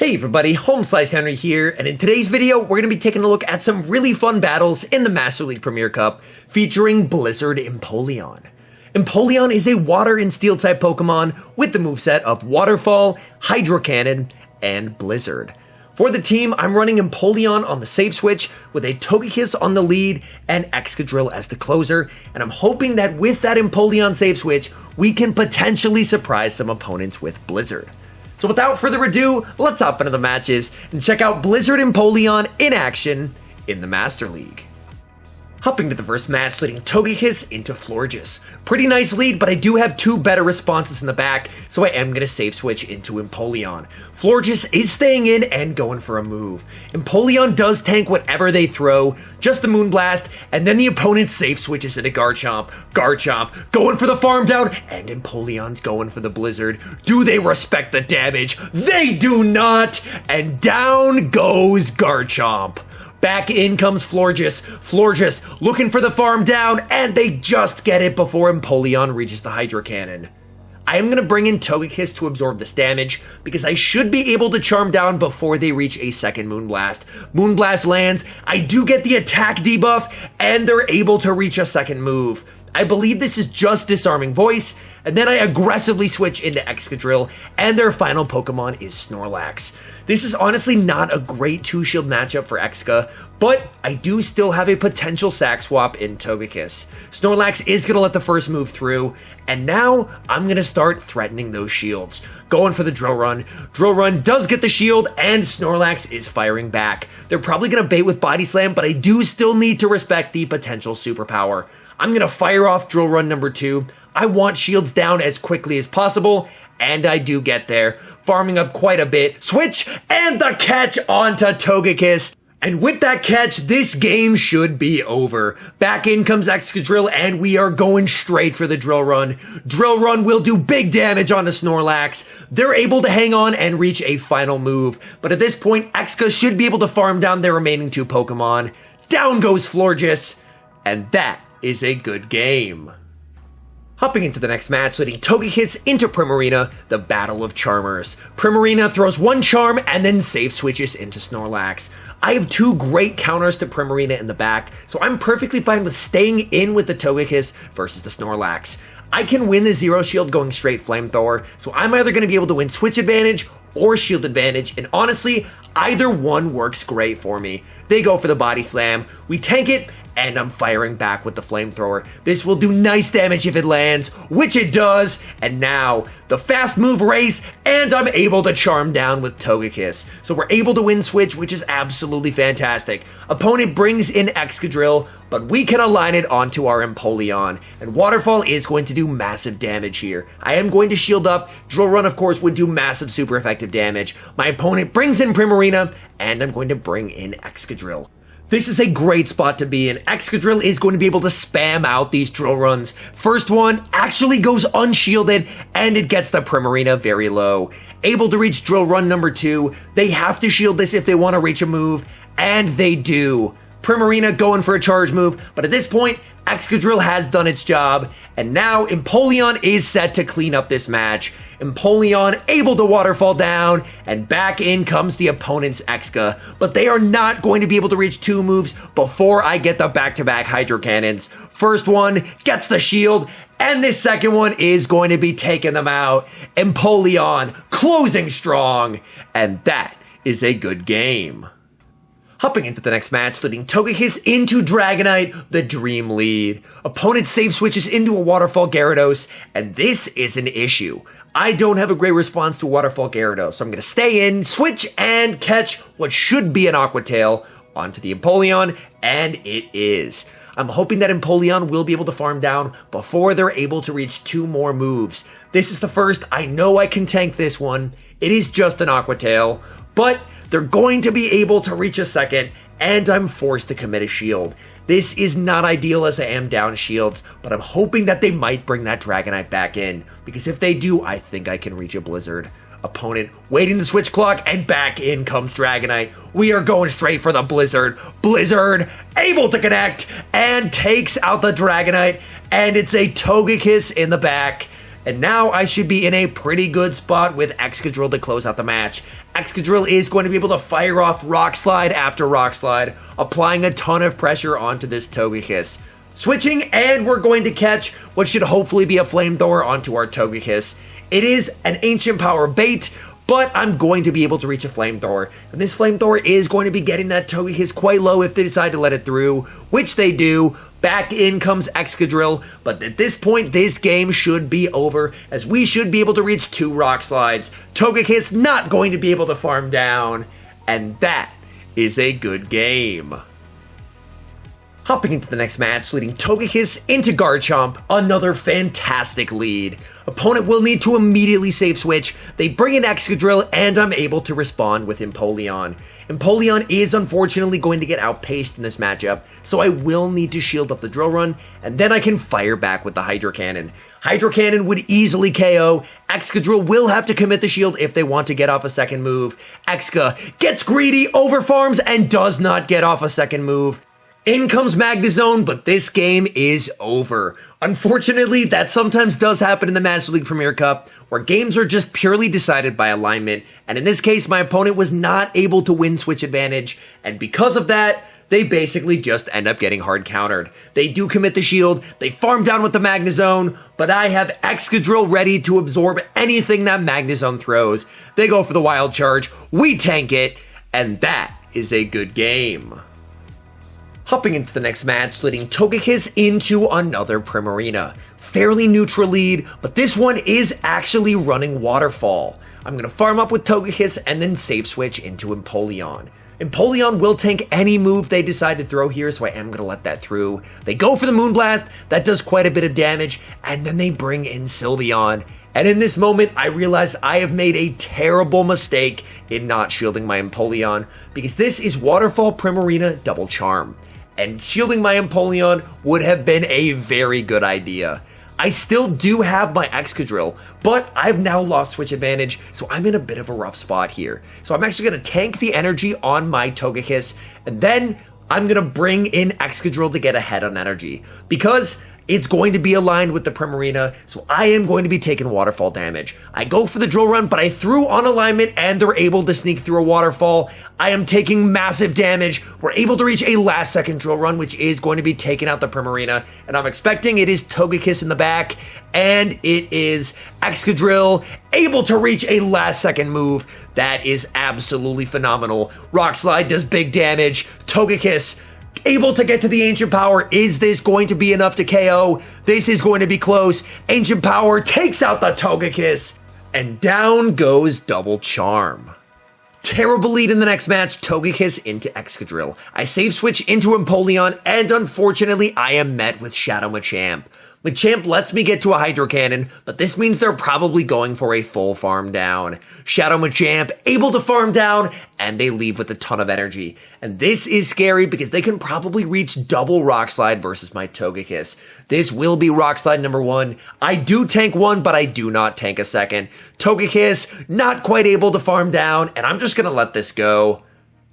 Hey everybody, HomeSliceHenry here, and in today's video, we're going to be taking a look at some really fun battles in the Master League Premier Cup featuring Blizzard EMPOLEON. EMPOLEON is a Water and Steel type Pokemon with the moveset of Waterfall, Hydro Cannon, and Blizzard. For the team, I'm running EMPOLEON on the save switch with a Togekiss on the lead and Excadrill as the closer, and I'm hoping that with that EMPOLEON save switch, we can potentially surprise some opponents with Blizzard. So without further ado, let's hop into the matches and check out Blizzard EMPOLEON in action in the Master League. Hopping to the first match, leading Togekiss into Florges. Pretty nice lead, but I do have two better responses in the back, so I am going to save switch into EMPOLEON. Florges is staying in and going for a move. EMPOLEON does tank whatever they throw, just the Moonblast, and then the opponent safe switches into Garchomp. Garchomp going for the farm down, and EMPOLEON's going for the Blizzard. Do they respect the damage? They do not! And down goes Garchomp. Back in comes Florges. Florges looking for the farm down, and they just get it before EMPOLEON reaches the Hydro Cannon. I am going to bring in Togekiss to absorb this damage, because I should be able to charm down before they reach a second Moonblast. Moonblast lands, I do get the attack debuff, and they're able to reach a second move. I believe this is just Disarming Voice, and then I aggressively switch into Excadrill, and their final Pokemon is Snorlax. This is honestly not a great two-shield matchup for Exca, but I do still have a potential sack swap in Togekiss. Snorlax is going to let the first move through, and now I'm going to start threatening those shields. Going for the Drill Run. Drill Run does get the shield, and Snorlax is firing back. They're probably going to bait with Body Slam, but I do still need to respect the potential superpower. I'm going to fire off Drill Run number 2. I want shields down as quickly as possible, and I do get there, farming up quite a bit. Switch, and the catch onto Togekiss. And with that catch, this game should be over. Back in comes Excadrill, and we are going straight for the Drill Run. Drill Run will do big damage onto Snorlax. They're able to hang on and reach a final move. But at this point, Exca should be able to farm down their remaining two Pokemon. Down goes Florges, and that is a good game. Hopping into the next match, leading Togekiss into Primarina, the Battle of Charmers. Primarina throws one charm and then save switches into Snorlax. I have two great counters to Primarina in the back, so I'm perfectly fine with staying in with the Togekiss versus the Snorlax. I can win the Zero Shield going straight Flamethrower, so I'm either going to be able to win Switch Advantage or Shield Advantage, and honestly, either one works great for me. They go for the Body Slam, we tank it, and I'm firing back with the Flamethrower. This will do nice damage if it lands, which it does, and now the fast move race, and I'm able to charm down with Togekiss. So we're able to win Switch, which is absolutely fantastic. Opponent brings in Excadrill, but we can align it onto our EMPOLEON, and Waterfall is going to do massive damage here. I am going to shield up. Drill Run, of course, would do massive super effective damage. My opponent brings in Primarina, and I'm going to bring in Excadrill. This is a great spot to be in. Excadrill is going to be able to spam out these Drill Runs. First one actually goes unshielded, and it gets the Primarina very low. Able to reach Drill Run number 2. They have to shield this if they want to reach a move, and they do. Primarina going for a charge move, but at this point, Excadrill has done its job, and now EMPOLEON is set to clean up this match. EMPOLEON able to Waterfall down, and back in comes the opponent's Exca, but they are not going to be able to reach two moves before I get the back-to-back Hydro Cannons. First one gets the shield, and this second one is going to be taking them out. EMPOLEON closing strong, and that is a good game. Hopping into the next match, leading Togekiss into Dragonite, the Dream Lead. Opponent save switches into a Waterfall Gyarados, and this is an issue. I don't have a great response to Waterfall Gyarados, so I'm going to stay in, switch, and catch what should be an Aqua Tail onto the EMPOLEON, and it is. I'm hoping that EMPOLEON will be able to farm down before they're able to reach two more moves. This is the first. I know I can tank this one. It is just an Aqua Tail, but they're going to be able to reach a second, and I'm forced to commit a shield. This is not ideal as I am down shields, but I'm hoping that they might bring that Dragonite back in, because if they do, I think I can reach a Blizzard. Opponent waiting to switch clock, and back in comes Dragonite. We are going straight for the Blizzard. Blizzard able to connect and takes out the Dragonite, and it's a Togekiss in the back. And now I should be in a pretty good spot with Excadrill to close out the match. Excadrill is going to be able to fire off Rock Slide after Rock Slide, applying a ton of pressure onto this Togekiss. Switching, and we're going to catch what should hopefully be a Flamethrower onto our Togekiss. It is an Ancient Power bait, but I'm going to be able to reach a Flamethrower. And this Flamethrower is going to be getting that Togekiss quite low if they decide to let it through, which they do. Back in comes Excadrill, but at this point, this game should be over, as we should be able to reach 2 Rock Slides. Togekiss not going to be able to farm down, and that is a good game. Hopping into the next match, leading Togekiss into Garchomp, another fantastic lead. Opponent will need to immediately save switch. They bring in Excadrill, and I'm able to respond with Empoleon. Empoleon is unfortunately going to get outpaced in this matchup, so I will need to shield up the Drill Run, and then I can fire back with the Hydro Cannon. Hydro Cannon would easily KO. Excadrill will have to commit the shield if they want to get off a second move. Exca gets greedy, overfarms, and does not get off a second move. In comes Magnezone, but this game is over. Unfortunately, that sometimes does happen in the Master League Premier Cup, where games are just purely decided by alignment, and in this case, my opponent was not able to win switch advantage, and because of that, they basically just end up getting hard countered. They do commit the shield, they farm down with the Magnezone, but I have Excadrill ready to absorb anything that Magnezone throws. They go for the Wild Charge, we tank it, and that is a good game. Hopping into the next match, leading Togekiss into another Primarina. Fairly neutral lead, but this one is actually running Waterfall. I'm going to farm up with Togekiss and then save switch into Empoleon. Empoleon will tank any move they decide to throw here, so I am going to let that through. They go for the Moonblast, that does quite a bit of damage, and then they bring in Sylveon. And in this moment, I realized I have made a terrible mistake in not shielding my Empoleon, because this is Waterfall Primarina Double Charm. And shielding my Empoleon would have been a very good idea. I still do have my Excadrill, but I've now lost switch advantage, so I'm in a bit of a rough spot here. So I'm actually going to tank the energy on my Togekiss, and then I'm going to bring in Excadrill to get ahead on energy, because it's going to be aligned with the Primarina, so I am going to be taking Waterfall damage. I go for the Drill Run, but I threw on alignment and they're able to sneak through a Waterfall. I am taking massive damage. We're able to reach a last second Drill Run, which is going to be taking out the Primarina, and I'm expecting it is Togekiss in the back, and it is Excadrill able to reach a last second move. That is absolutely phenomenal. Rock Slide does big damage. Togekiss able to get to the Ancient Power. Is this going to be enough to KO? This is going to be close. Ancient Power takes out the Togekiss, and down goes Double Charm. Terrible lead in the next match, Togekiss into Excadrill. I save switch into Empoleon, and unfortunately, I am met with Shadow Machamp. Machamp lets me get to a Hydro Cannon, but this means they're probably going for a full farm down. Shadow Machamp able to farm down, and they leave with a ton of energy. And this is scary because they can probably reach double Rock Slide versus my Togekiss. This will be Rock Slide number 1. I do tank 1, but I do not tank a second. Togekiss not quite able to farm down, and I'm just gonna let this go.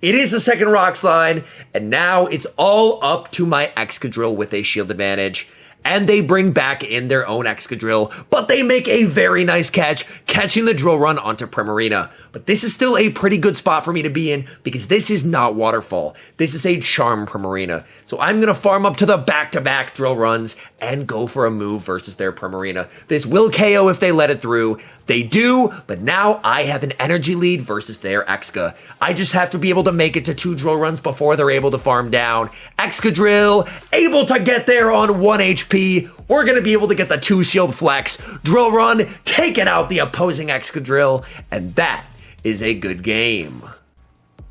It is the second Rock Slide, and now it's all up to my Excadrill with a shield advantage. And they bring back in their own Excadrill, but they make a very nice catch, catching the Drill Run onto Primarina. But this is still a pretty good spot for me to be in, because this is not Waterfall. This is a Charm Primarina. So I'm going to farm up to the back-to-back Drill Runs and go for a move versus their Primarina. This will KO if they let it through. They do, but now I have an energy lead versus their Exca. I just have to be able to make it to 2 Drill Runs before they're able to farm down. Excadrill able to get there on 1 HP. We're going to be able to get the 2 shield flex. Drill Run, taking out the opposing Excadrill, and that is a good game.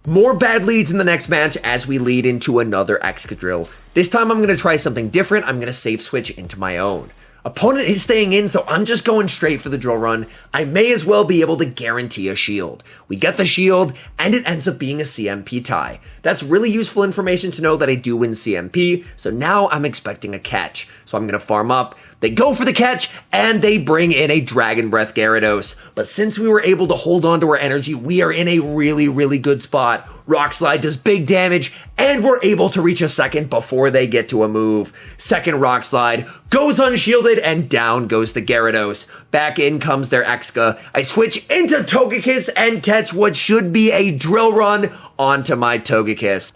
More bad leads in the next match as we lead into another Excadrill. This time I'm going to try something different. I'm going to save switch into my own. Opponent is staying in, so I'm just going straight for the Drill Run. I may as well be able to guarantee a shield. We get the shield, and it ends up being a CMP tie. That's really useful information to know that I do win CMP, so now I'm expecting a catch. So I'm going to farm up. They go for the catch, and they bring in a Dragon Breath Gyarados. But since we were able to hold on to our energy, we are in a really, really good spot. Rock Slide does big damage, and we're able to reach a second before they get to a move. Second Rock Slide goes unshielded, and down goes the Gyarados. Back in comes their Exca. I switch into Togekiss and catch what should be a Drill Run onto my Togekiss.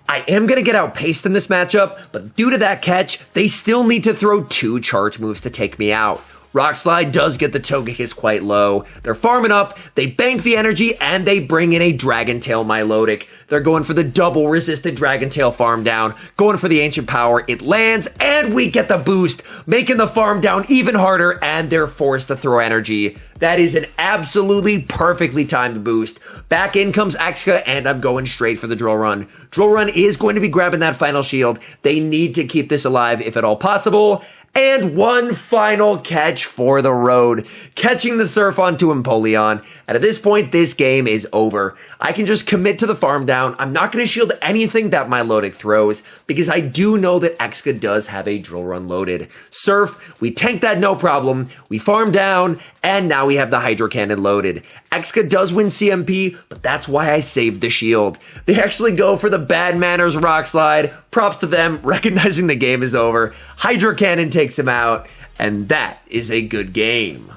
I am going to get outpaced in this matchup, but due to that catch, they still need to throw 2 charge moves to take me out. Rock Slide does get the Togekiss quite low. They're farming up, they bank the energy, and they bring in a Dragon Tail Milotic. They're going for the double resisted Dragon Tail farm down, going for the Ancient Power. It lands, and we get the boost, making the farm down even harder, and they're forced to throw energy. That is an absolutely perfectly timed boost. Back in comes Exca, and I'm going straight for the Drill Run. Drill Run is going to be grabbing that final shield. They need to keep this alive if at all possible. And one final catch for the road, catching the Surf onto Empoleon. And at this point, this game is over. I can just commit to the farm down. I'm not going to shield anything that Milotic throws, because I do know that Exca does have a Drill Run loaded. Surf, we tank that no problem. We farm down, and now we have the Hydro Cannon loaded. Exca does win CMP, but that's why I saved the shield. They actually go for the Bad Manners Rock Slide. Props to them, recognizing the game is over. Hydro Cannon takes him out, and that is a good game.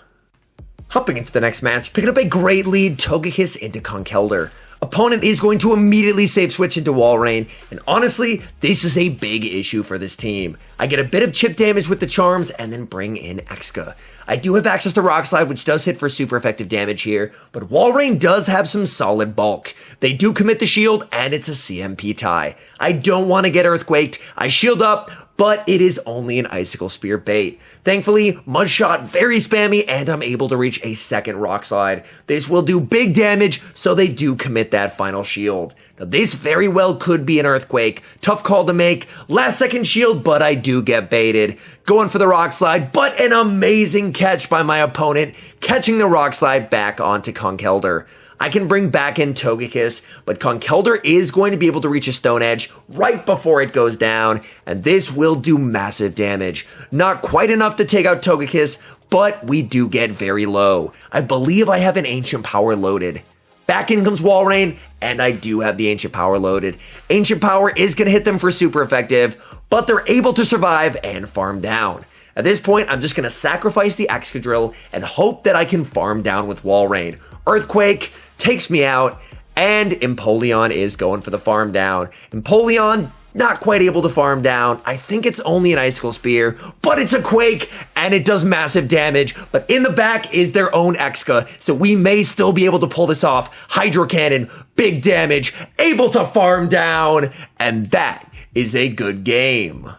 Hopping into the next match, picking up a great lead, Togekiss into Conkeldurr. Opponent is going to immediately save switch into Walrein, and honestly, this is a big issue for this team. I get a bit of chip damage with the charms and then bring in Exca. I do have access to Rock Slide, which does hit for super effective damage here, but Walrein does have some solid bulk. They do commit the shield, and it's a CMP tie. I don't want to get Earthquaked. I shield up, but it is only an Icicle Spear bait. Thankfully, Mud Shot very spammy, and I'm able to reach a second Rock Slide. This will do big damage, so they do commit that final shield. Now, this very well could be an Earthquake. Tough call to make. Last second shield, but I do get baited. Going for the Rock Slide, but an amazing catch by my opponent, catching the Rock Slide back onto Conkeldurr. I can bring back in Togekiss, but Conkeldurr is going to be able to reach a Stone Edge right before it goes down, and this will do massive damage. Not quite enough to take out Togekiss, but we do get very low. I believe I have an Ancient Power loaded. Back in comes Walrein, and I do have the Ancient Power loaded. Ancient Power is going to hit them for super effective, but they're able to survive and farm down. At this point, I'm just going to sacrifice the Excadrill and hope that I can farm down with Walrein. Earthquake takes me out, and Empoleon is going for the farm down. Empoleon, not quite able to farm down. I think it's only an Icicle Spear, but it's a Quake, and it does massive damage. But in the back is their own Exca, so we may still be able to pull this off. Hydro Cannon, big damage, able to farm down, and that is a good game.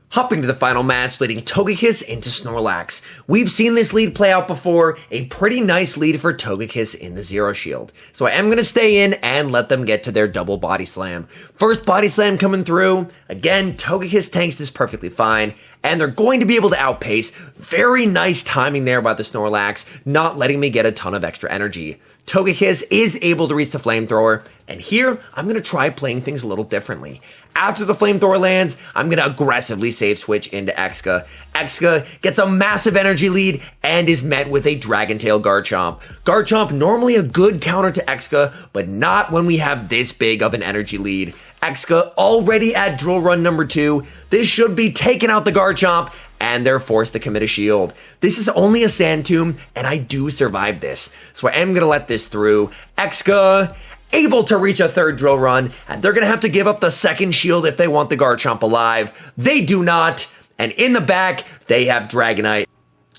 Hopping to the final match, leading Togekiss into Snorlax. We've seen this lead play out before, a pretty nice lead for Togekiss in the Zero Shield. So I am going to stay in and let them get to their double Body Slam. First Body Slam coming through. Again, Togekiss tanks this perfectly fine, and they're going to be able to outpace. Very nice timing there by the Snorlax, not letting me get a ton of extra energy. Togekiss is able to reach the Flamethrower, and here, I'm going to try playing things a little differently. After the Flamethrower lands, I'm going to aggressively save switch into Exca. Exca gets a massive energy lead and is met with a Dragon Tail Garchomp. Garchomp, normally a good counter to Exca, but not when we have this big of an energy lead. Exca already at Drill Run number 2. This should be taking out the Garchomp, and they're forced to commit a shield. This is only a Sand Tomb, and I do survive this, so I am going to let this through. Exca able to reach a third Drill Run, and they're going to have to give up the second shield if they want the Garchomp alive. They do not, and in the back, they have Dragonite.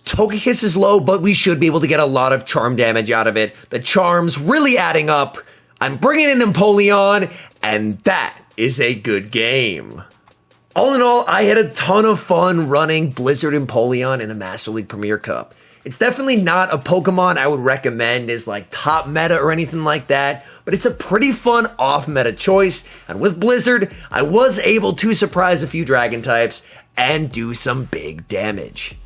Togekiss is low, but we should be able to get a lot of charm damage out of it. The charms really adding up. I'm bringing in Empoleon, and that is a good game. All in all, I had a ton of fun running Blizzard Empoleon in the Master League Premier Cup. It's definitely not a Pokemon I would recommend as like top meta or anything like that, but it's a pretty fun off-meta choice, and with Blizzard, I was able to surprise a few Dragon types and do some big damage.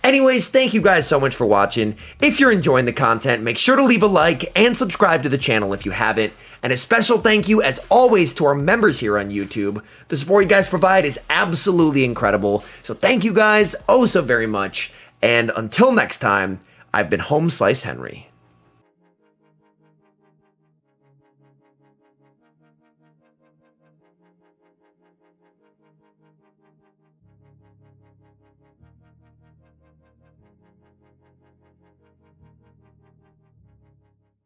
Anyways, thank you guys so much for watching. If you're enjoying the content, make sure to leave a like and subscribe to the channel if you haven't. And a special thank you, as always, to our members here on YouTube. The support you guys provide is absolutely incredible. So thank you guys oh so very much. And until next time, I've been HomeSliceHenry.